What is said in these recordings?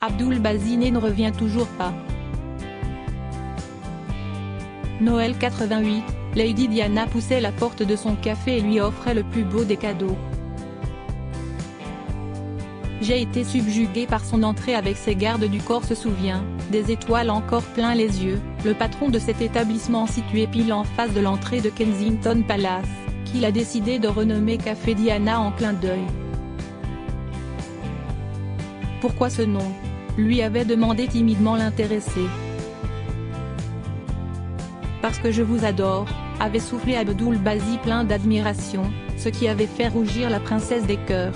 Abdul Baziné ne revient toujours pas. Noël 88, Lady Diana poussait la porte de son café et lui offrait le plus beau des cadeaux. J'ai été subjugué par son entrée avec ses gardes du corps se souvient, des étoiles encore plein les yeux, le patron de cet établissement situé pile en face de l'entrée de Kensington Palace, qu'il a décidé de renommer Café Diana en clin d'œil. Pourquoi ce nom ? Lui avait demandé timidement l'intéressé. Parce que je vous adore, avait soufflé Abdul Bazi plein d'admiration, ce qui avait fait rougir la princesse des cœurs.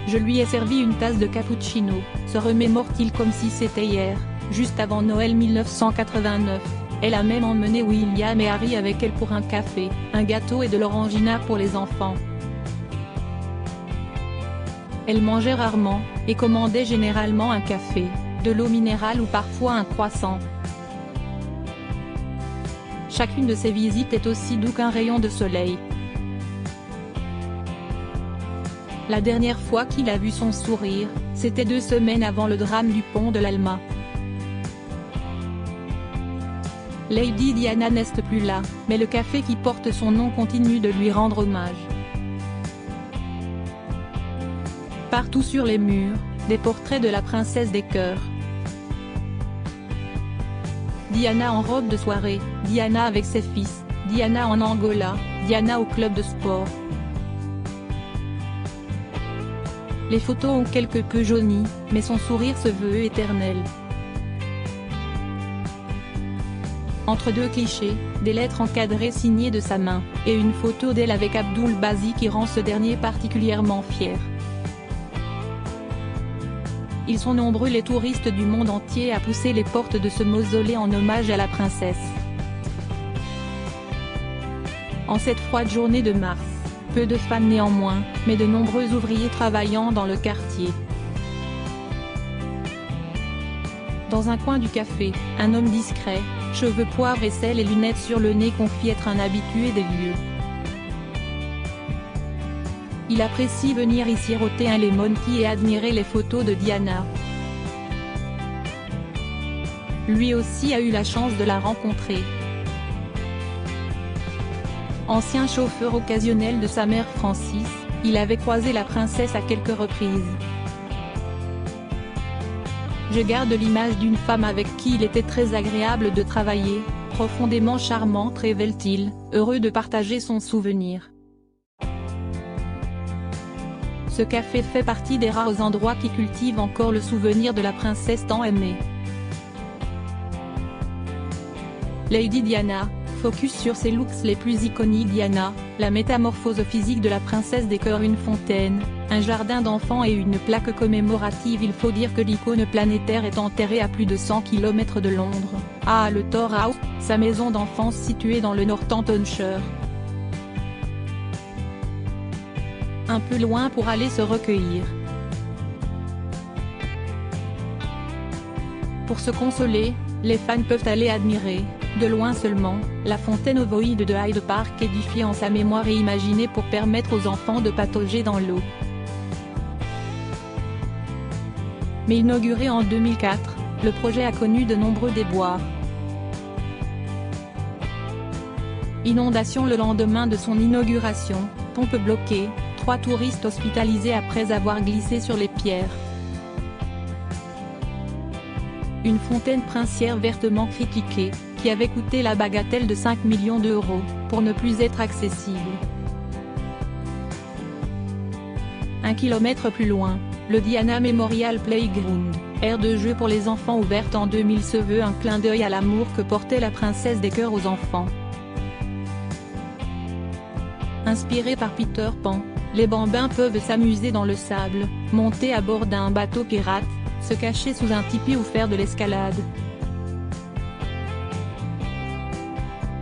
Je lui ai servi une tasse de cappuccino, se remémore-t-il comme si c'était hier, juste avant Noël 1989. Elle a même emmené William et Harry avec elle pour un café, un gâteau et de l'orangina pour les enfants. Elle mangeait rarement, et commandait généralement un café, de l'eau minérale ou parfois un croissant. Chacune de ses visites est aussi doux qu'un rayon de soleil. La dernière fois qu'il a vu son sourire, c'était 2 semaines avant le drame du pont de l'Alma. Lady Diana n'est plus là, mais le café qui porte son nom continue de lui rendre hommage. Partout sur les murs, des portraits de la princesse des cœurs. Diana en robe de soirée, Diana avec ses fils, Diana en Angola, Diana au club de sport. Les photos ont quelque peu jauni, mais son sourire se veut éternel. Entre 2 clichés, des lettres encadrées signées de sa main, et une photo d'elle avec Abdul Bazi qui rend ce dernier particulièrement fier. Ils sont nombreux les touristes du monde entier à pousser les portes de ce mausolée en hommage à la princesse. En cette froide journée de mars, peu de femmes néanmoins, mais de nombreux ouvriers travaillant dans le quartier. Dans un coin du café, un homme discret, cheveux poivre et sel et lunettes sur le nez confie être un habitué des lieux. Il apprécie venir ici rôter un lemon tea et admirer les photos de Diana. Lui aussi a eu la chance de la rencontrer. Ancien chauffeur occasionnel de sa mère Francis, il avait croisé la princesse à quelques reprises. Je garde l'image d'une femme avec qui il était très agréable de travailler, profondément charmante révèle-t-il, heureux de partager son souvenir. Ce café fait partie des rares endroits qui cultivent encore le souvenir de la princesse tant aimée. Lady Diana, focus sur ses looks les plus iconiques. Diana, la métamorphose physique de la princesse des cœurs. Une fontaine, un jardin d'enfants et une plaque commémorative. Il faut dire que l'icône planétaire est enterrée à plus de 100 km de Londres, à le Tor House, sa maison d'enfance située dans le Northamptonshire. Un peu loin pour aller se recueillir. Pour se consoler, les fans peuvent aller admirer, de loin seulement, la fontaine ovoïde de Hyde Park édifiée en sa mémoire et imaginée pour permettre aux enfants de patauger dans l'eau. Mais inauguré en 2004, le projet a connu de nombreux déboires. Inondation le lendemain de son inauguration, pompe bloquée, 3 touristes hospitalisés après avoir glissé sur les pierres. Une fontaine princière vertement critiquée, qui avait coûté la bagatelle de 5 millions d'euros, pour ne plus être accessible. 1 kilomètre plus loin, le Diana Memorial Playground, aire de jeu pour les enfants ouverte en 2000 se veut un clin d'œil à l'amour que portait la princesse des cœurs aux enfants. Inspiré par Peter Pan, les bambins peuvent s'amuser dans le sable, monter à bord d'un bateau pirate, se cacher sous un tipi ou faire de l'escalade.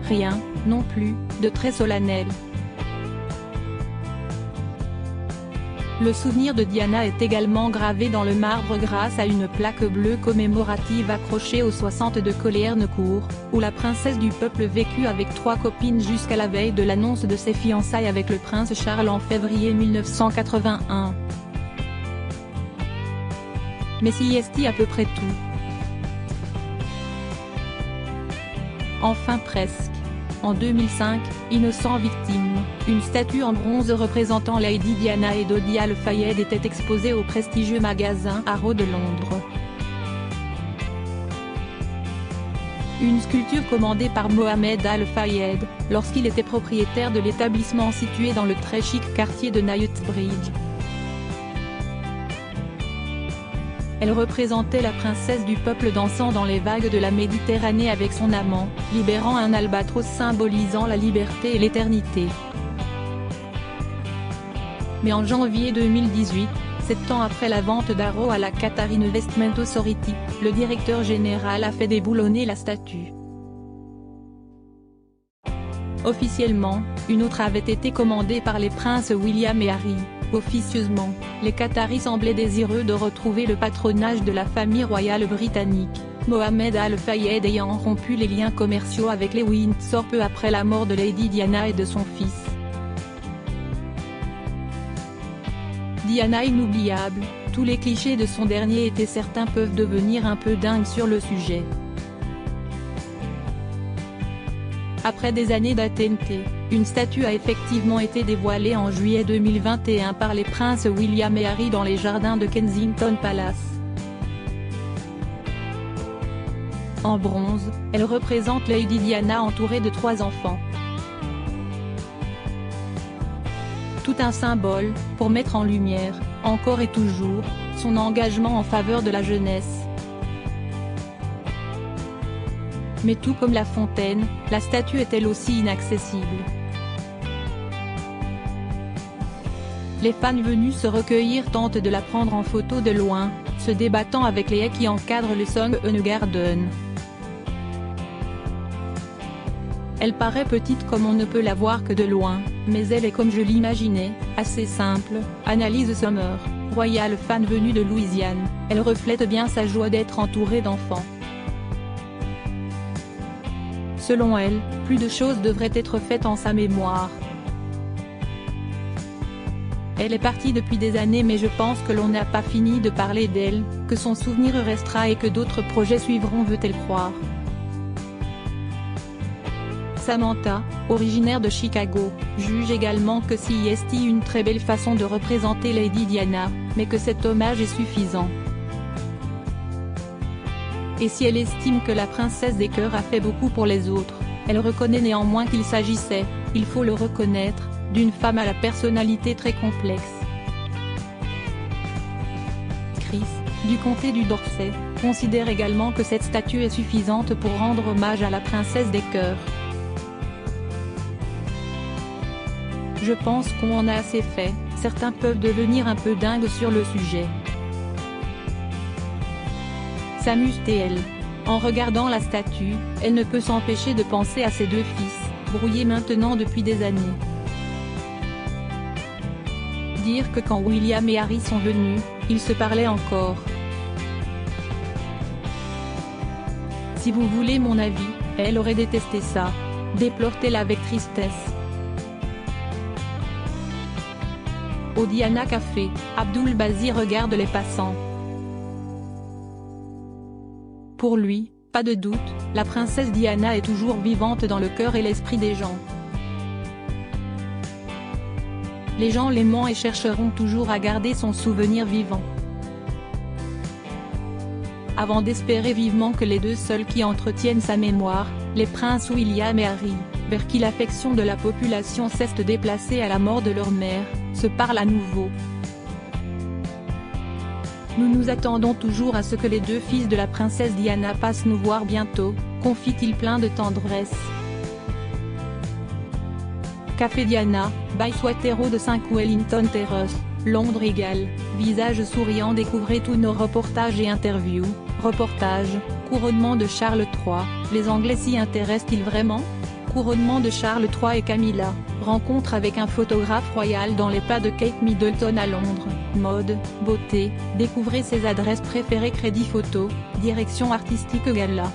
Rien, non plus, de très solennel. Le souvenir de Diana est également gravé dans le marbre grâce à une plaque bleue commémorative accrochée au 62 Collierne Court, où la princesse du peuple vécut avec 3 copines jusqu'à la veille de l'annonce de ses fiançailles avec le prince Charles en février 1981. mais CST à peu près tout. Enfin presque. En 2005, Innocent victime, une statue en bronze représentant Lady Diana et Dodi Al-Fayed était exposée au prestigieux magasin Harrods de Londres. Une sculpture commandée par Mohamed Al-Fayed, lorsqu'il était propriétaire de l'établissement situé dans le très chic quartier de Knightsbridge. Elle représentait la princesse du peuple dansant dans les vagues de la Méditerranée avec son amant, libérant un albatros symbolisant la liberté et l'éternité. Mais en janvier 2018, 7 ans après la vente d'Harrods à la Qatar Investment Authority, le directeur général a fait déboulonner la statue. Officiellement, une autre avait été commandée par les princes William et Harry. Officieusement, les Qataris semblaient désireux de retrouver le patronage de la famille royale britannique, Mohamed Al-Fayed ayant rompu les liens commerciaux avec les Windsor peu après la mort de Lady Diana et de son fils. Diana inoubliable, tous les clichés de son dernier été certains peuvent devenir un peu dingues sur le sujet. Après des années d'attente, une statue a effectivement été dévoilée en juillet 2021 par les princes William et Harry dans les jardins de Kensington Palace. En bronze, elle représente Lady Diana entourée de 3 enfants. Tout un symbole, pour mettre en lumière, encore et toujours, son engagement en faveur de la jeunesse. Mais tout comme La Fontaine, la statue est elle aussi inaccessible. Les fans venus se recueillir tentent de la prendre en photo de loin, se débattant avec les haies qui encadrent le Sound Garden. Elle paraît petite comme on ne peut la voir que de loin, mais elle est comme je l'imaginais, assez simple, analyse Summer, royal fan venu de Louisiane, elle reflète bien sa joie d'être entourée d'enfants. Selon elle, plus de choses devraient être faites en sa mémoire. Elle est partie depuis des années mais je pense que l'on n'a pas fini de parler d'elle, que son souvenir restera et que d'autres projets suivront veut-elle croire. Samantha, originaire de Chicago, juge également que CST une très belle façon de représenter Lady Diana, mais que cet hommage est suffisant. Et si elle estime que la princesse des cœurs a fait beaucoup pour les autres, elle reconnaît néanmoins qu'il s'agissait, il faut le reconnaître, d'une femme à la personnalité très complexe. Chris, du comté du Dorset, considère également que cette statue est suffisante pour rendre hommage à la princesse des cœurs. Je pense qu'on en a assez fait, certains peuvent devenir un peu dingues sur le sujet. S'amuse-t-elle? En regardant la statue, elle ne peut s'empêcher de penser à ses 2 fils, brouillés maintenant depuis des années. Dire que quand William et Harry sont venus, ils se parlaient encore. Si vous voulez mon avis, elle aurait détesté ça, déplore-t-elle avec tristesse. Au Diana Café, Abdul Bazi regarde les passants. Pour lui, pas de doute, la princesse Diana est toujours vivante dans le cœur et l'esprit des gens. Les gens l'aiment et chercheront toujours à garder son souvenir vivant. Avant d'espérer vivement que les 2 seuls qui entretiennent sa mémoire, les princes William et Harry, vers qui l'affection de la population s'est déplacée à la mort de leur mère, se parlent à nouveau. Nous nous attendons toujours à ce que les 2 fils de la princesse Diana passent nous voir bientôt, confie-t-il plein de tendresse. Café Diana, by Swatero de 5 Wellington Terrace, Londres égale, visage souriant. Découvrez tous nos reportages et interviews. Reportage, couronnement de Charles III, les Anglais s'y intéressent-ils vraiment? Couronnement de Charles III et Camilla, rencontre avec un photographe royal dans les pas de Kate Middleton à Londres, mode, beauté, découvrez ses adresses préférées. Crédit photo, direction artistique gala.